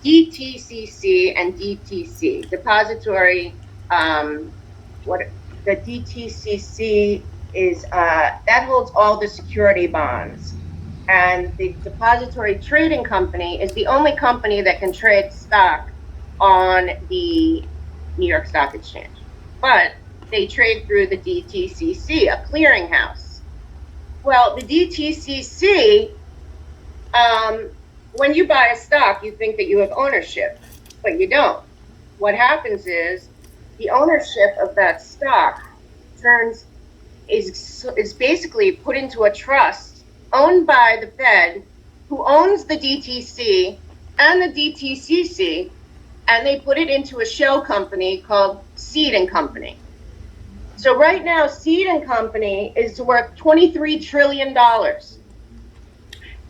DTCC and DTC, depository, what the DTCC is, that holds all the security bonds. And the depository trading company is the only company that can trade stock on the New York Stock Exchange. But they trade through the DTCC, a clearinghouse. Well, the DTCC, when you buy a stock, you think that you have ownership, but you don't. What happens is the ownership of that stock is basically put into a trust owned by the Fed, who owns the DTC and the DTCC, and they put it into a shell company called Seed and Company. So right now, Seed and Company is worth $23 trillion.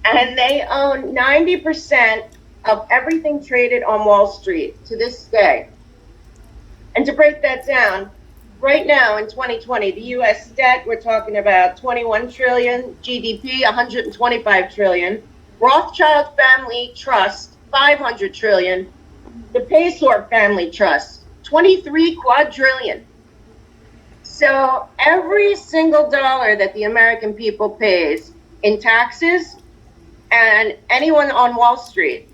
And they own 90% of everything traded on Wall Street to this day. And to break that down, right now in 2020, the US debt, we're talking about 21 trillion, GDP 125 trillion, Rothschild Family Trust 500 trillion, the Paysour Family Trust 23 quadrillion. So every single dollar that the American people pays in taxes and anyone on Wall Street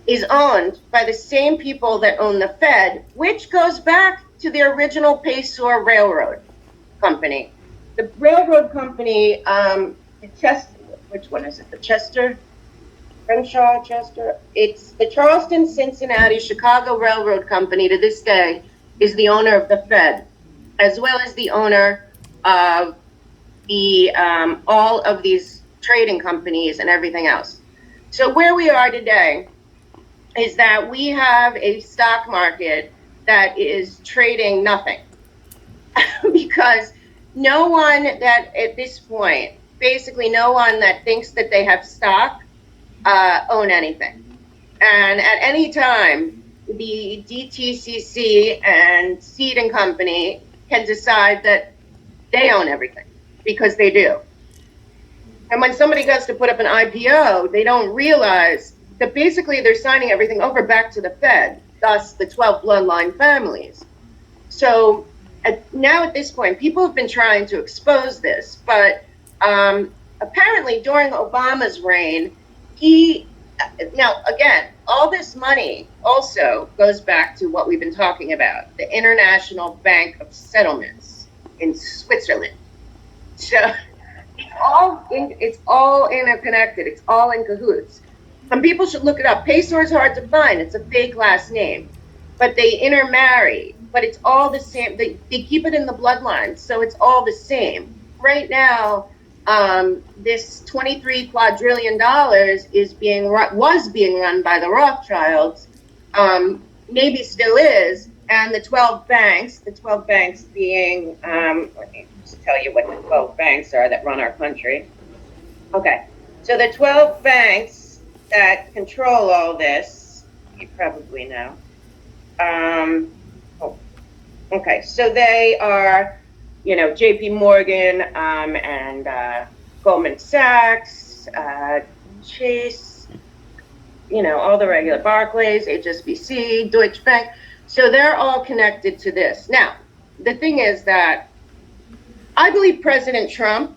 is owned by the same people that own the Fed, which goes back to the original Paysour Railroad Company. The railroad company, which one is it? The Chester, Crenshaw, Chester? It's the Charleston, Cincinnati, Chicago Railroad Company to this day is the owner of the Fed, as well as the owner of the all of these trading companies and everything else. So where we are today is that we have a stock market that is trading nothing because no one that at this point, basically no one that thinks that they have stock own anything. And at any time, the DTCC and Seed and Company can decide that they own everything because they do. And when somebody goes to put up an IPO, they don't realize that basically they're signing everything over back to the Fed, thus the 12 bloodline families. So now at this point, people have been trying to expose this, but apparently during Obama's reign, now again, all this money also goes back to what we've been talking about, the International Bank of Settlements in Switzerland. So it's all interconnected. It's all in cahoots. And people should look it up. Paysour is hard to find. It's a fake last name. But they intermarry. But it's all the same. They keep it in the bloodline. So it's all the same. Right now, this $23 quadrillion was being run by the Rothschilds, maybe still is, and the 12 banks being, let me just tell you what the 12 banks are that run our country. Okay, so the 12 banks that control all this, you probably know. Okay, so they are, JP Morgan and Goldman Sachs, Chase, all the regular Barclays, HSBC, Deutsche Bank. So they're all connected to this. Now, the thing is that I believe President Trump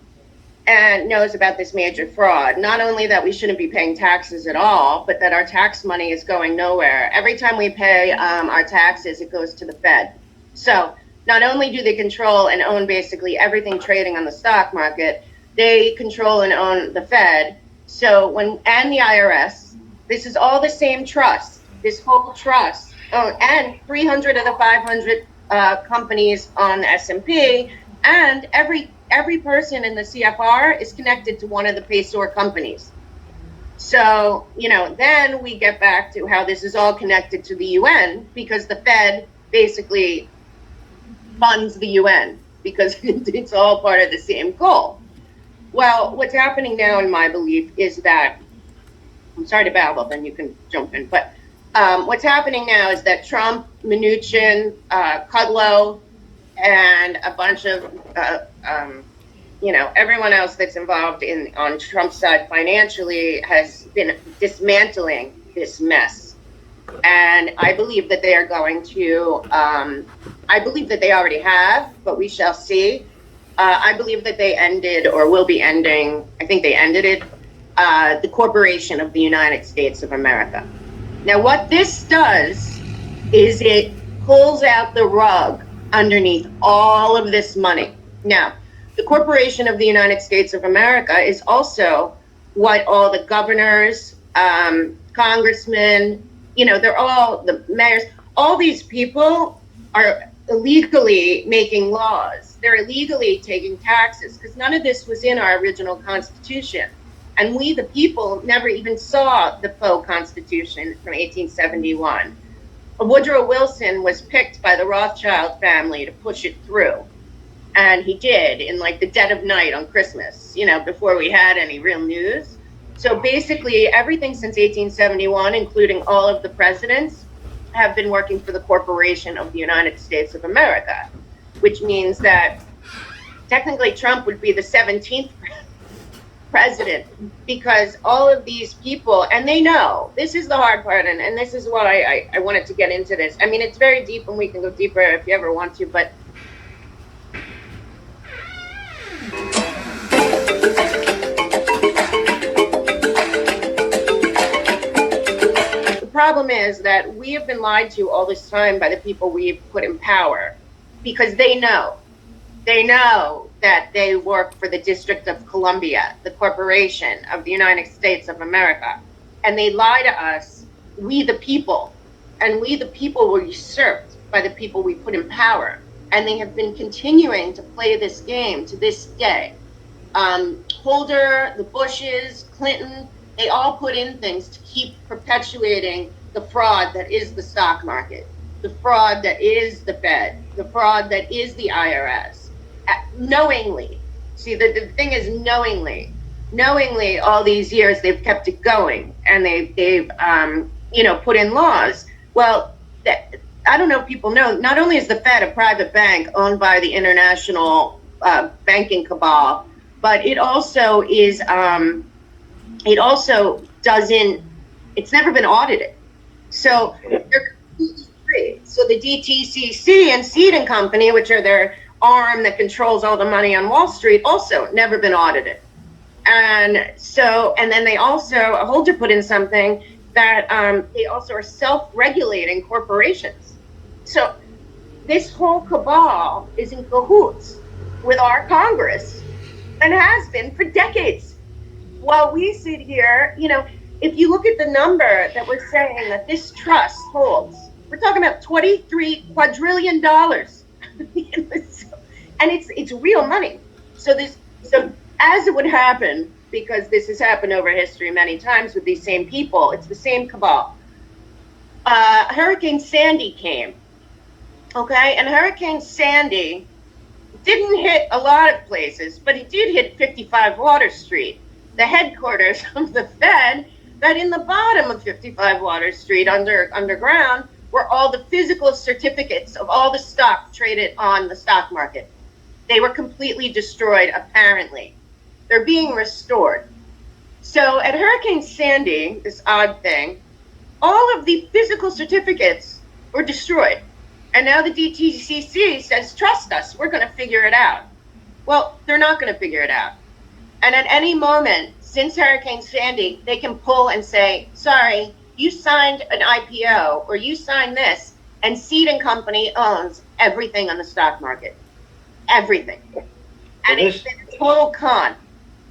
knows about this major fraud. Not only that we shouldn't be paying taxes at all, but that our tax money is going nowhere. Every time we pay our taxes, it goes to the Fed. So not only do they control and own basically everything trading on the stock market, they control and own the Fed. So and the IRS, this is all the same trust, this whole trust, and 300 of the 500 companies on the S&P, and every person in the CFR is connected to one of the Paysour companies. So, then we get back to how this is all connected to the UN, because the Fed basically funds the UN because it's all part of the same goal. Well, what's happening now, in my belief, is that, I'm sorry to babble, then you can jump in, but what's happening now is that Trump, Mnuchin, Kudlow, and a bunch of, everyone else that's involved on Trump's side financially has been dismantling this mess. And I believe that they are going to, I believe that they already have, but we shall see. I believe that they ended or will be ending, I think they ended it, the Corporation of the United States of America. Now, what this does is it pulls out the rug underneath all of this money. Now, the Corporation of the United States of America is also what all the governors, congressmen, they're all the mayors, all these people are illegally making laws. They're illegally taking taxes because none of this was in our original Constitution. And we, the people, never even saw the faux Constitution from 1871. Woodrow Wilson was picked by the Rothschild family to push it through. And he did in like the dead of night on Christmas, before we had any real news. So basically, everything since 1871, including all of the presidents, have been working for the Corporation of the United States of America, which means that technically Trump would be the 17th president, because all of these people, and they know, this is the hard part, and this is what I wanted to get into this. I mean, it's very deep, and we can go deeper if you ever want to, but the problem is that we have been lied to all this time by the people we've put in power, because they know that they work for the District of Columbia, the Corporation of the United States of America. And they lie to us, we the people, and we the people were usurped by the people we put in power. And they have been continuing to play this game to this day. Holder, the Bushes, Clinton, they all put in things to keep perpetuating the fraud that is the stock market, the fraud that is the Fed, the fraud that is the IRS. Knowingly. See, the thing is knowingly all these years they've kept it going, and they've put in laws. Well, I don't know if people know, not only is the Fed a private bank owned by the international banking cabal, but it also is, it's never been audited. So they're completely free. So the DTCC and Seed & Company, which are their arm that controls all the money on Wall Street, also never been audited. And then they also, Holder put in something that they also are self-regulating corporations. So this whole cabal is in cahoots with our Congress and has been for decades. While we sit here, if you look at the number that we're saying that this trust holds, we're talking about $23 quadrillion. And it's real money. So as it would happen, because this has happened over history many times with these same people, it's the same cabal. Hurricane Sandy came, okay? And Hurricane Sandy didn't hit a lot of places, but it did hit 55 Water Street, the headquarters of the Fed, that in the bottom of 55 Water Street underground were all the physical certificates of all the stock traded on the stock market. They were completely destroyed, apparently. They're being restored. So at Hurricane Sandy, this odd thing, all of the physical certificates were destroyed. And now the DTCC says, trust us, we're going to figure it out. Well, they're not going to figure it out. And at any moment, since Hurricane Sandy, they can pull and say, sorry, you signed an IPO or you signed this, and Seed & Company owns everything on the stock market. Everything. And it's been a total con.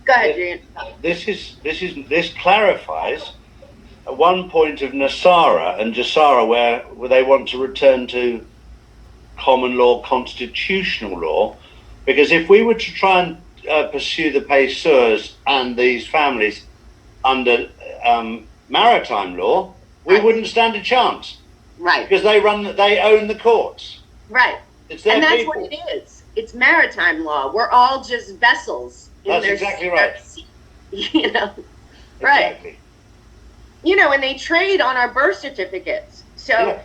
Go ahead, Julian. This clarifies at one point of NESARA and JSARA where they want to return to common law, constitutional law, because if we were to try and pursue the payeurs and these families under maritime law, we wouldn't stand a chance. Right. Because they own the courts. Right. It's their and that's people. what it is. It's maritime law. We're all just vessels. That's exactly right. Right. Exactly. And they trade on our birth certificates. So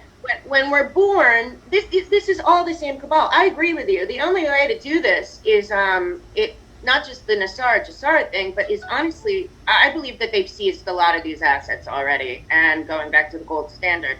when we're born, this is all the same cabal. I agree with you. The only way to do this is not just the Nassar Jassara thing, but is honestly, I believe that they've seized a lot of these assets already, and going back to the gold standard.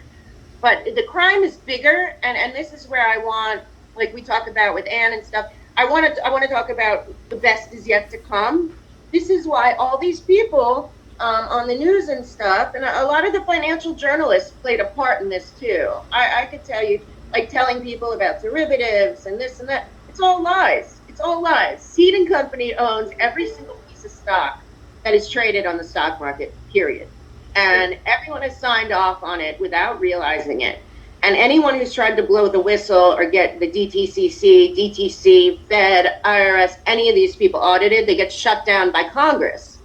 But the crime is bigger, and this is where I want, like we talk about with Anne and stuff. I want to talk about the best is yet to come. This is why all these people on the news and stuff, and a lot of the financial journalists played a part in this too. I could tell you, like telling people about derivatives and this and that. It's all lies. It's all lies. Seed and Company owns every single piece of stock that is traded on the stock market, period. And everyone has signed off on it without realizing it. And anyone who's tried to blow the whistle or get the DTCC, DTC, Fed, IRS, any of these people audited, they get shut down by Congress.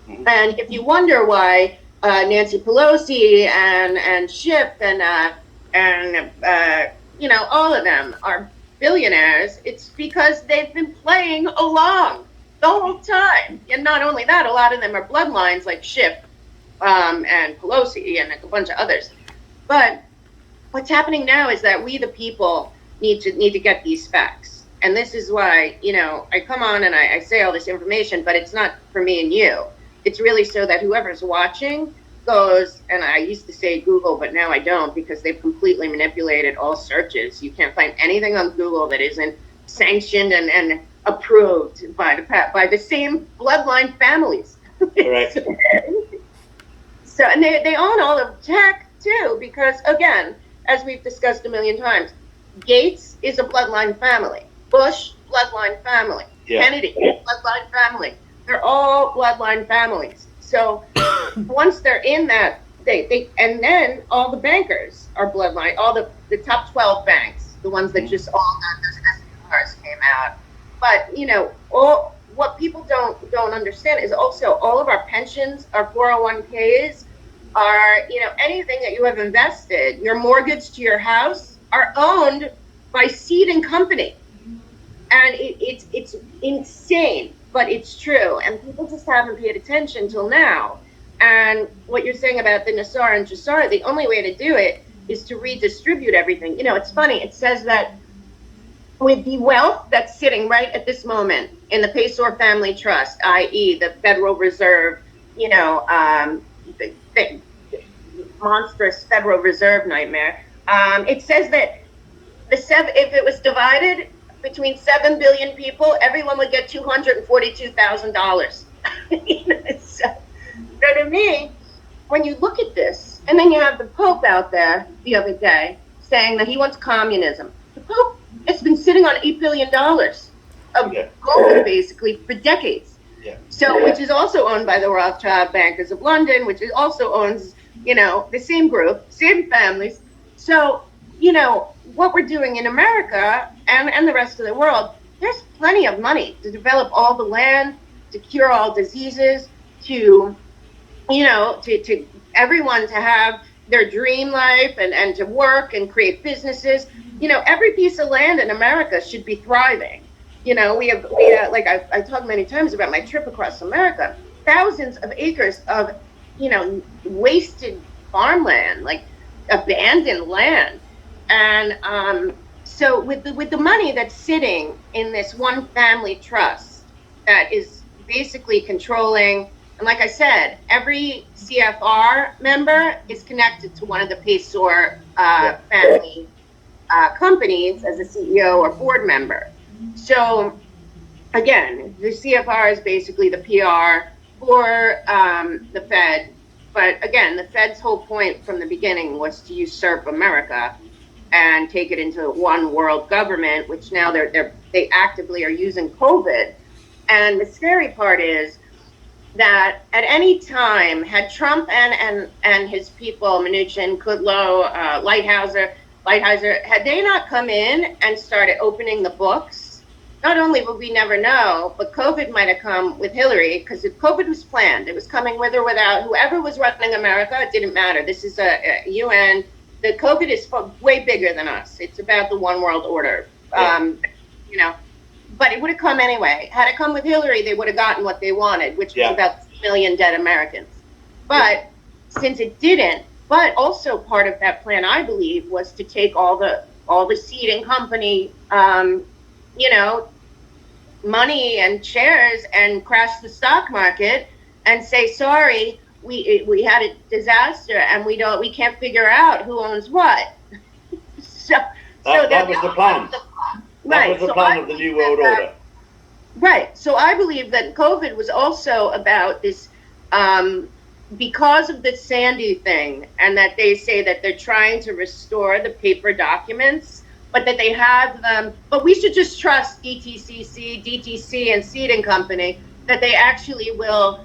Mm-hmm. And if you wonder why Nancy Pelosi and Schiff and all of them are billionaires, it's because they've been playing along the whole time. And not only that, a lot of them are bloodlines like Schiff and Pelosi and a bunch of others. But what's happening now is that we, the people, need to get these facts. And this is why, I come on and I say all this information, but it's not for me and you. It's really so that whoever's watching goes, and I used to say Google, but now I don't, because they've completely manipulated all searches. You can't find anything on Google that isn't sanctioned and approved by the same bloodline families. Correct. So, and they own all of tech too, because again, as we've discussed a million times, Gates is a bloodline family. Bush, bloodline family. Yeah. Kennedy, bloodline family. They're all bloodline families. So once they're in that, they and then all the bankers are bloodline. All the top 12 banks, the ones that just all got those SDRs came out. But all what people don't understand is also all of our pensions, our 401ks, are anything that you have invested, your mortgage to your house, are owned by Seed and Company, and it's insane, but it's true, and people just haven't paid attention till now. And what you're saying about the Nassar and Jassara, the only way to do it is to redistribute everything. It's funny. It says that with the wealth that's sitting right at this moment in the Paysor Family Trust, i.e. the Federal Reserve, the monstrous Federal Reserve nightmare, it says that if it was divided between 7 billion people, everyone would get $242,000. So to me, when you look at this, and then you have the Pope out there the other day saying that he wants communism. The Pope has been sitting on $8 billion of gold basically for decades. Yeah. So, which is also owned by the Rothschild Bankers of London, which is also owns, the same group, same families. So, what we're doing in America and the rest of the world, there's plenty of money to develop all the land, to cure all diseases, to everyone to have their dream life and to work and create businesses. Every piece of land in America should be thriving. We have like I talked many times about my trip across America, thousands of acres of, wasted farmland, like abandoned land. And so with the money that's sitting in this one family trust that is basically controlling, and like I said, every CFR member is connected to one of the Paysor family companies as a CEO or board member. So again, the CFR is basically the PR for the Fed. But again, the Fed's whole point from the beginning was to usurp America and take it into one world government, which now they actively are using COVID. And the scary part is that at any time, had Trump and his people, Mnuchin, Kudlow, Lighthizer, had they not come in and started opening the books, not only would we never know, but COVID might have come with Hillary, because if COVID was planned, it was coming with or without whoever was running America. It didn't matter. This is a UN. The COVID is way bigger than us. It's about the one world order. But it would have come anyway. Had it come with Hillary, they would have gotten what they wanted, which was about 3 million dead Americans. But since it didn't, but also part of that plan, I believe, was to take all the Seed and Company, money and shares and crash the stock market and say, sorry, we had a disaster and we can't figure out who owns what. So That was the plan. That right. was the So plan I of the believe New World Order. right. So I believe that COVID was also about this, because of the Sandy thing, and that they say that they're trying to restore the paper documents, but that they have them. But we should just trust DTC, and Seeding Company that they actually will,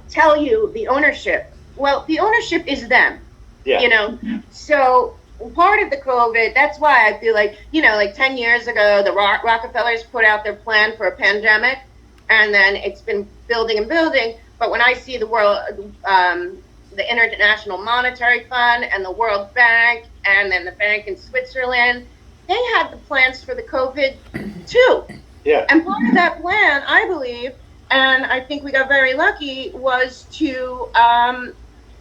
tell you the ownership. Well, the ownership is them, Yeah. So part of the COVID, that's why I feel like, like 10 years ago, the Rockefellers put out their plan for a pandemic, and then it's been building and building. But when I see the the International Monetary Fund and the World Bank, and then the bank in Switzerland, they had the plans for the COVID too. Yeah. And part of that plan, I believe, and I think we got very lucky, was to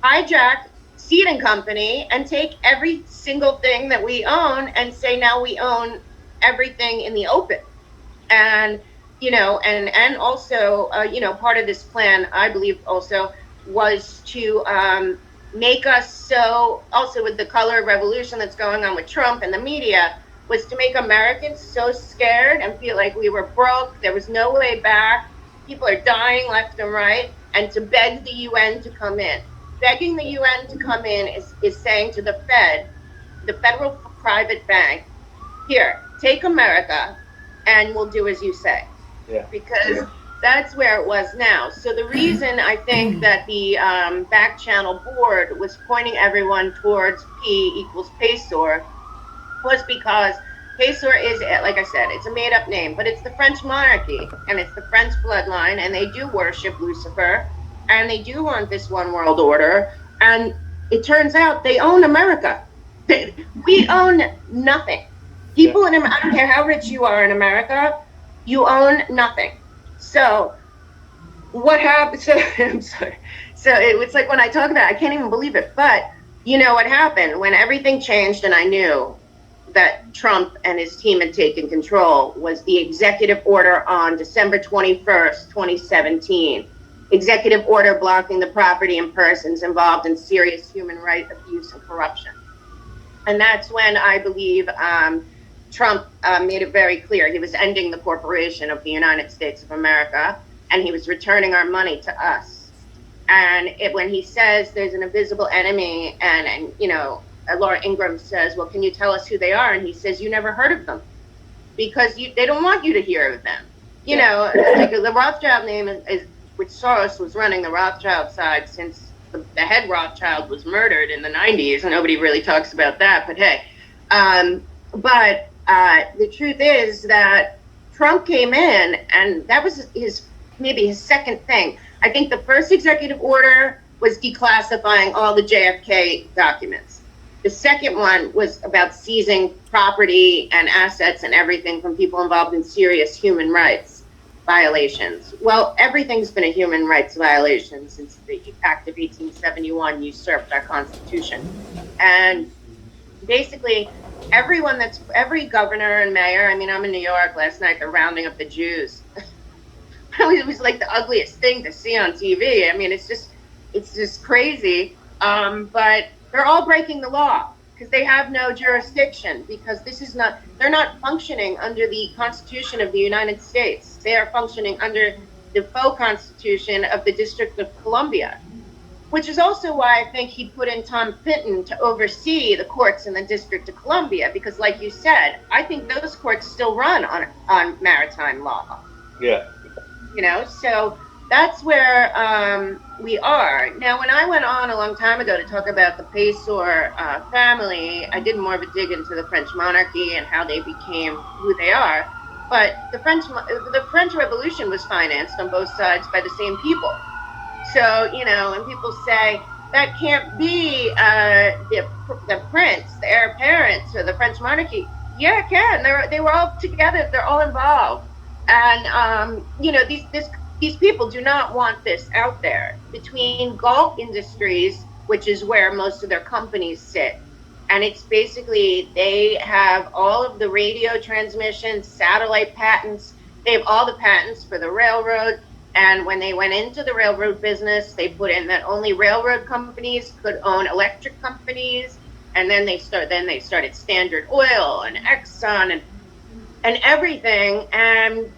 hijack Seeding Company and take every single thing that we own and say now we own everything in the open. And and also part of this plan, I believe, also was to make us so, also with the color revolution that's going on with Trump and the media, was to make Americans so scared and feel like we were broke, there was no way back, people are dying left and right, and to beg the UN to come in. Begging the UN to come in is saying to the Fed, the Federal Private Bank, here, take America, and we'll do as you say. Yeah. Because that's where it was now. So the reason I think that the back channel board was pointing everyone towards P equals PACEOR was because PACEOR is, like I said, it's a made up name, but it's the French monarchy and it's the French bloodline, and they do worship Lucifer and they do want this one world order. And it turns out they own America. We own nothing. People in America, I don't care how rich you are in America, you own nothing. So what happened? So I'm sorry. So it's like when I talk about it, I can't even believe it. But you know what happened when everything changed and I knew that Trump and his team had taken control was the executive order on December 21st, 2017. Executive order blocking the property and persons involved in serious human rights abuse and corruption. And that's when I believe Trump made it very clear he was ending the corporation of the United States of America, and he was returning our money to us. And when he says there's an invisible enemy, and Laura Ingraham says, well, can you tell us who they are? And he says, you never heard of them because they don't want you to hear of them. Like the Rothschild name is which Soros was running the Rothschild side since the head Rothschild was murdered in the 90s, and nobody really talks about that. But hey, the truth is that Trump came in, and that was maybe his second thing. I think the first executive order was declassifying all the JFK documents. The second one was about seizing property and assets and everything from people involved in serious human rights violations. Well, everything's been a human rights violation since the Act of 1871 usurped our Constitution. And basically, every governor and mayor, I mean, I'm in New York last night, they're rounding up the Jews. It was like the ugliest thing to see on TV. I mean, it's just crazy. But they're all breaking the law because they have no jurisdiction, because they're not functioning under the Constitution of the United States. They are functioning under the faux Constitution of the District of Columbia, which is also why I think he put in Tom Fitton to oversee the courts in the District of Columbia, because like you said, I think those courts still run on maritime law. Yeah. So that's where we are. Now, when I went on a long time ago to talk about the PACEOR family, I did more of a dig into the French monarchy and how they became who they are. But the French Revolution was financed on both sides by the same people. So, when people say that can't be the prince, the heir apparent to the French monarchy, yeah, it can. They were all together. They're all involved. And, these people do not want this out there. Between Galt Industries, which is where most of their companies sit, and it's basically, they have all of the radio transmissions, satellite patents, They have all the patents for the railroad. And when they went into the railroad business, they put in that only railroad companies could own electric companies. And then they started Standard Oil and Exxon and everything. And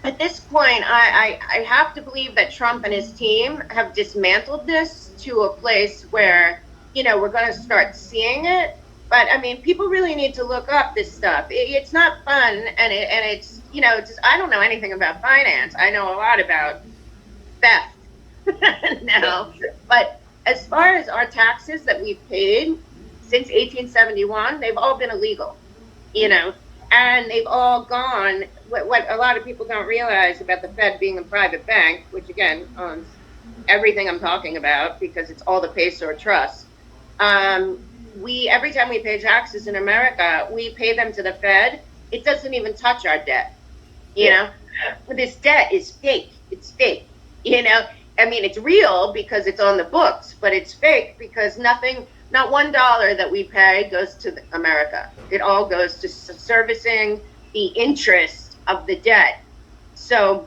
at this point, I have to believe that Trump and his team have dismantled this to a place where, we're going to start seeing it. But I mean, people really need to look up this stuff. It's not fun, and it's just I don't know anything about finance. I know a lot about theft now, but as far as our taxes that we've paid since 1871, they've all been illegal, and they've all gone. What a lot of people don't realize about the Fed being a private bank, which again owns everything I'm talking about because it's all the peso trust. We every time we pay taxes in America, we pay them to the Fed. It doesn't even touch our debt. This debt is fake. It's fake. I mean, it's real because it's on the books, but it's fake because not $1 that we pay goes to America. It all goes to servicing the interest of the debt. So,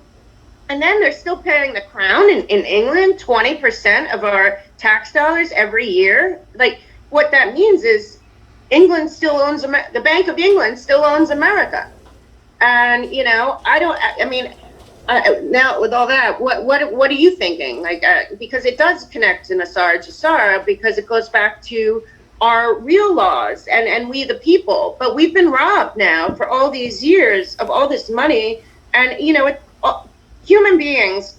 and then they're still paying the Crown in England 20% of our tax dollars every year. Like, what that means is England still owns, the Bank of England still owns America. And, now with all that, what are you thinking? Like, because it does connect to NESARA GESARA because it goes back to our real laws and we the people. But we've been robbed now for all these years of all this money. And, human beings,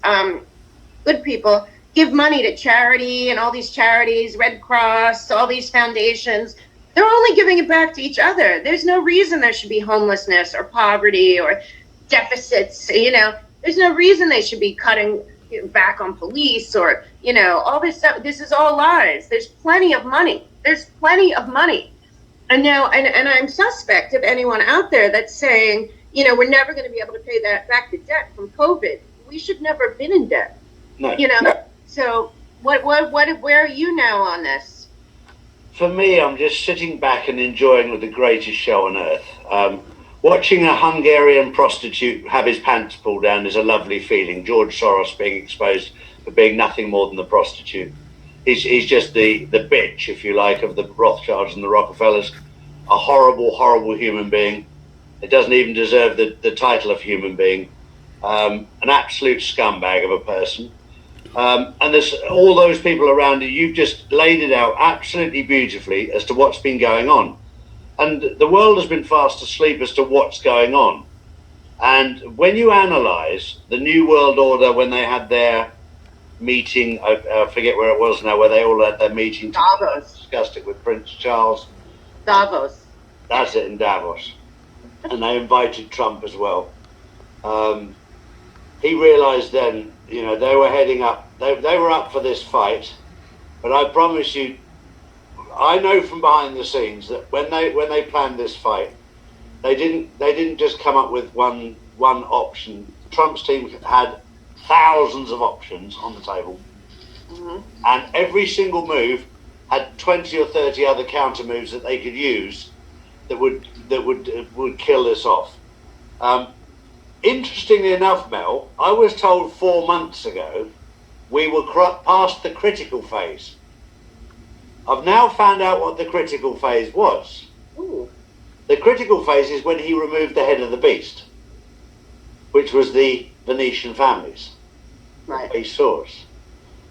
good people, give money to charity and all these charities, Red Cross, all these foundations. They're only giving it back to each other. There's no reason there should be homelessness or poverty or deficits. There's no reason they should be cutting back on police or, all this stuff. This is all lies. There's plenty of money. And now, and I'm suspect of anyone out there that's saying, we're never going to be able to pay that back the debt from COVID. We should never have been in debt. No. So where are you now on this? For me, I'm just sitting back and enjoying the greatest show on earth. Watching a Hungarian prostitute have his pants pulled down is a lovely feeling. George Soros being exposed for being nothing more than a prostitute. He's just the bitch, if you like, of the Rothschilds and the Rockefellers. A horrible, horrible human being. It doesn't even deserve the title of human being. An absolute scumbag of a person. And there's all those people around you. You've just laid it out absolutely beautifully as to what's been going on. And the world has been fast asleep as to what's going on. And when you analyse the New World Order, when they had their meeting, I forget where it was now, where they all had their meeting. Davos. Discussed it with Prince Charles. Davos. That's it, in Davos. And they invited Trump as well. He realised then, they were heading up, they were up for this fight. But I promise you, I know from behind the scenes that when they planned this fight, they didn't just come up with one option. Trump's team had thousands of options on the table, and every single move had 20 or 30 other counter moves that they could use that would kill this off. Interestingly enough, Mel, I was told 4 months ago we were past the critical phase. I've now found out what the critical phase was. Ooh. The critical phase is when he removed the head of the beast, which was the Venetian families, Right. Pesos.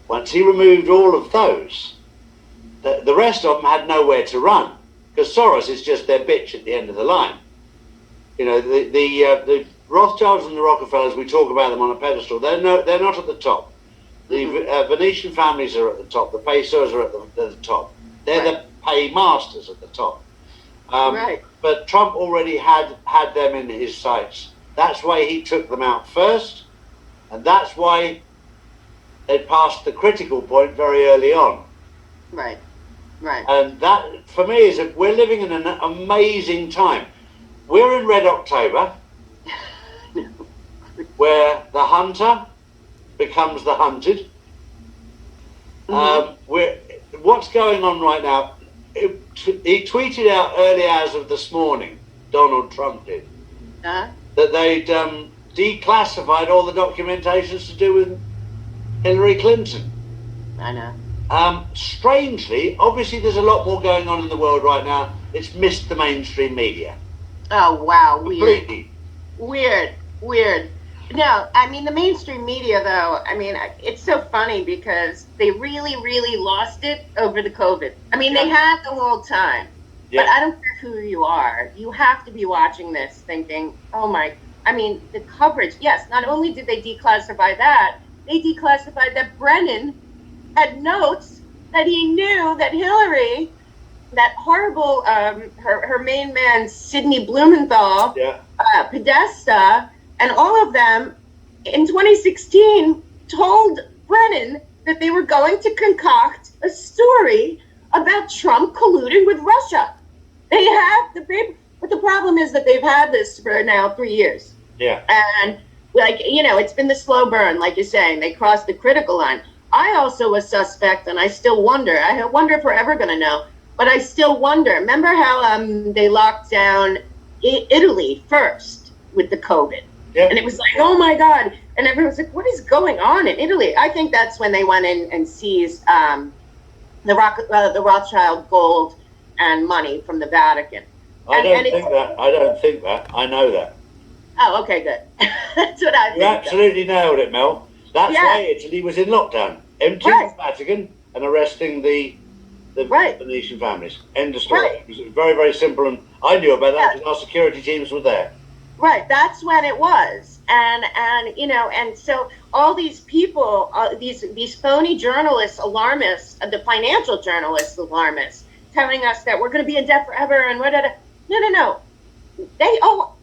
Once he removed all of those, the rest of them had nowhere to run because Soros is just their bitch at the end of the line. The Rothschilds and the Rockefellers, we talk about them on a pedestal. They're not at the top. The Venetian families are at the top. The Pesos are at the top. They're the paymasters at the top. Right. But Trump already had them in his sights. That's why he took them out first, and that's why they passed the critical point very early on. Right. Right. And that, for me, is that we're living in an amazing time. We're in Red October, where the hunter becomes the hunted. What's going on right now? He tweeted out early hours of this morning, Donald Trump did, that they'd declassified all the documentations to do with Hillary Clinton. I know. Strangely, obviously there's a lot more going on in the world right now. It's missed the mainstream media. Oh, wow. Completely. Weird. No, I mean, the mainstream media, though, I mean, it's so funny because they really lost it over the COVID. I mean, they had the whole time. Yeah. But I don't care who you are. You have to be watching this thinking, oh my, I mean, the coverage. Yes, not only did they declassify that, they declassified that Brennan had notes that he knew that Hillary, that horrible, her main man, Sidney Blumenthal, Podesta, and all of them in 2016 told Brennan that they were going to concoct a story about Trump colluding with Russia. They have the paper, but the problem is that they've had this for now 3 years. Yeah. And like, you know, it's been the slow burn, like you're saying, they crossed the critical line. I also was suspect, and I still wonder. I wonder if we're ever going to know, but I still wonder. Remember how they locked down Italy first with the COVID? Yeah. And it was like, oh my God. And everyone was like, what is going on in Italy? I think that's when they went in and seized the Rothschild gold and money from the Vatican. I don't think that. I know that. Oh, okay, good. That's what I think. You absolutely nailed it, Mel. That's why Italy was in lockdown, emptying the Vatican and arresting the Venetian families. End of story. It was very, very simple, and I knew about that because our security teams were there. Right, that's when it was, and you know, and so all these people, these phony journalists, alarmists, the financial journalists, alarmists, telling us that we're going to be in debt forever and whatever. No, they owe.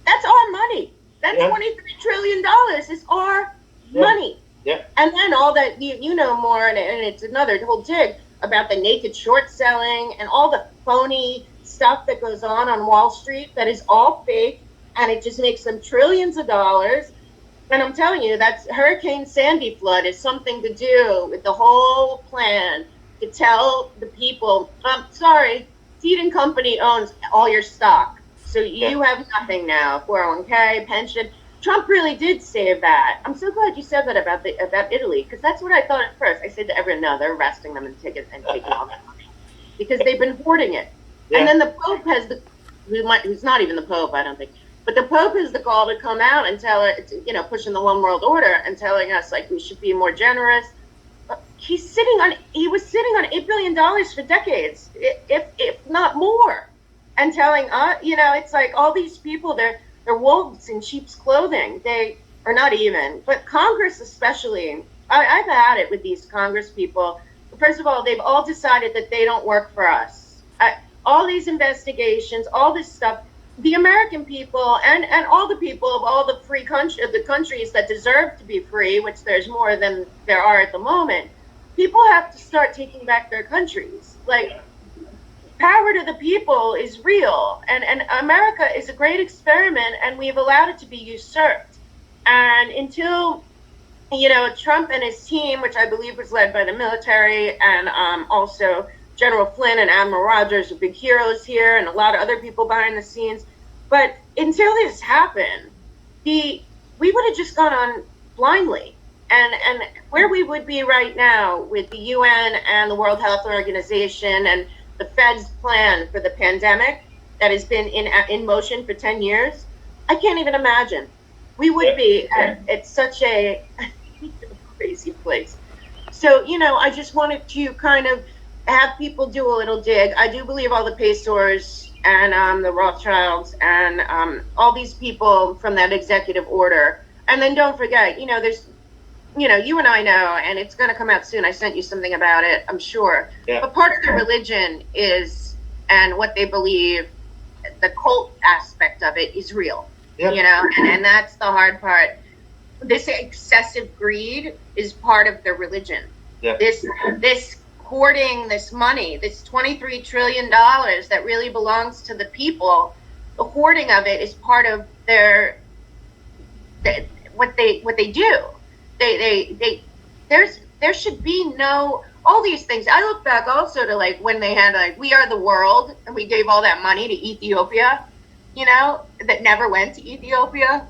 That's our money. That $23 trillion is our money. Yeah. And then all that you know more, and it's another whole dig about the naked short selling and all the phony stuff that goes on Wall Street that is all fake. And it just makes them trillions of dollars. And I'm telling you, that's Hurricane Sandy flood is something to do with the whole plan to tell the people, I'm sorry, Seed and Company owns all your stock. So you have nothing now, 401k, pension. Trump really did save that. I'm so glad you said that about Italy, because that's what I thought at first. I said to everyone, no, they're arresting them and taking all that money. Because they've been hoarding it. Yeah. And then the Pope has who's not even the Pope, I don't think. But the Pope has the gall to come out and tell it, you know, pushing the one world order and telling us like we should be more generous. He was sitting on $8 billion for decades, if not more, and telling you know, it's like all these people, they're wolves in sheep's clothing. They are not even, but Congress especially. I've had it with these Congress people. First of all, they've all decided that they don't work for us. All these investigations, all this stuff. The American people and all the people of all the free countries that deserve to be free, which there's more than there are at the moment, people have to start taking back their countries. Like, power to the people is real, and America is a great experiment, and we've allowed it to be usurped. And until, you know, Trump and his team, which I believe was led by the military, and also General Flynn and Admiral Rogers are big heroes here, and a lot of other people behind the scenes. But until this happened, we would have just gone on blindly. And where we would be right now with the UN and the World Health Organization and the Fed's plan for the pandemic that has been in motion for 10 years, I can't even imagine. We would be at such a crazy place. So, you know, I just wanted to kind of have people do a little dig. I do believe all the Pastors and the Rothschilds and all these people from that executive order. And then don't forget, you know, there's, you know, you and I know, and it's going to come out soon. I sent you something about it, I'm sure. Yeah. But part of their religion is, and what they believe, the cult aspect of it is real. Yep. You know, and that's the hard part. This excessive greed is part of their religion. Yep. This hoarding this money, this $23 trillion that really belongs to the people, the hoarding of it is part of their what they do. There should be no, all these things. I look back also to like when they had like We Are the World, and we gave all that money to Ethiopia, you know, that never went to Ethiopia.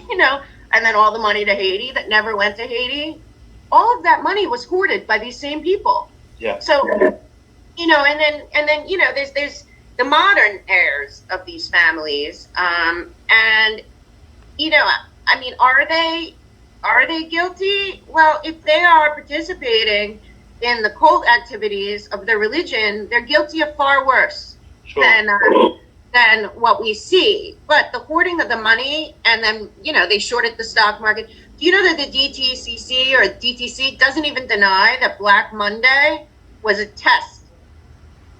you know, and then all the money to Haiti that never went to Haiti. All of that money was hoarded by these same people. Yeah. So, and then there's the modern heirs of these families, and I mean, are they guilty? Well, if they are participating in the cult activities of their religion, they're guilty of far worse Sure. than what we see. But the hoarding of the money, and then they shorted the stock market. Do you know that the DTCC or DTC doesn't even deny that Black Monday was a test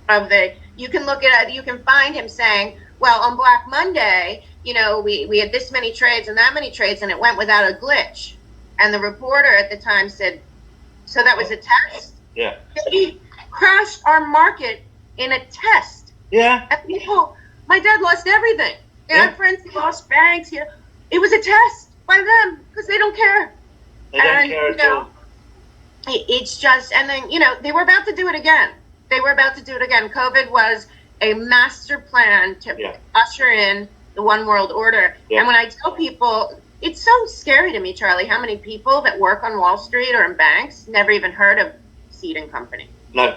of the? You can look at it. You can find him saying, "Well, on Black Monday, we had this many trades and that many trades, and it went without a glitch." And the reporter at the time said, "So that was a test?" Yeah. He crashed our market in a test. Yeah. And people, my dad lost everything. I Yeah. have friends who lost banks. It was a test by them because they don't care. They don't care at all. It's just, and then, they were about to do it again. COVID was a master plan to usher in the one world order. Yeah. And when I tell people, it's so scary to me, Charlie, how many people that work on Wall Street or in banks never even heard of Seed and Company. No.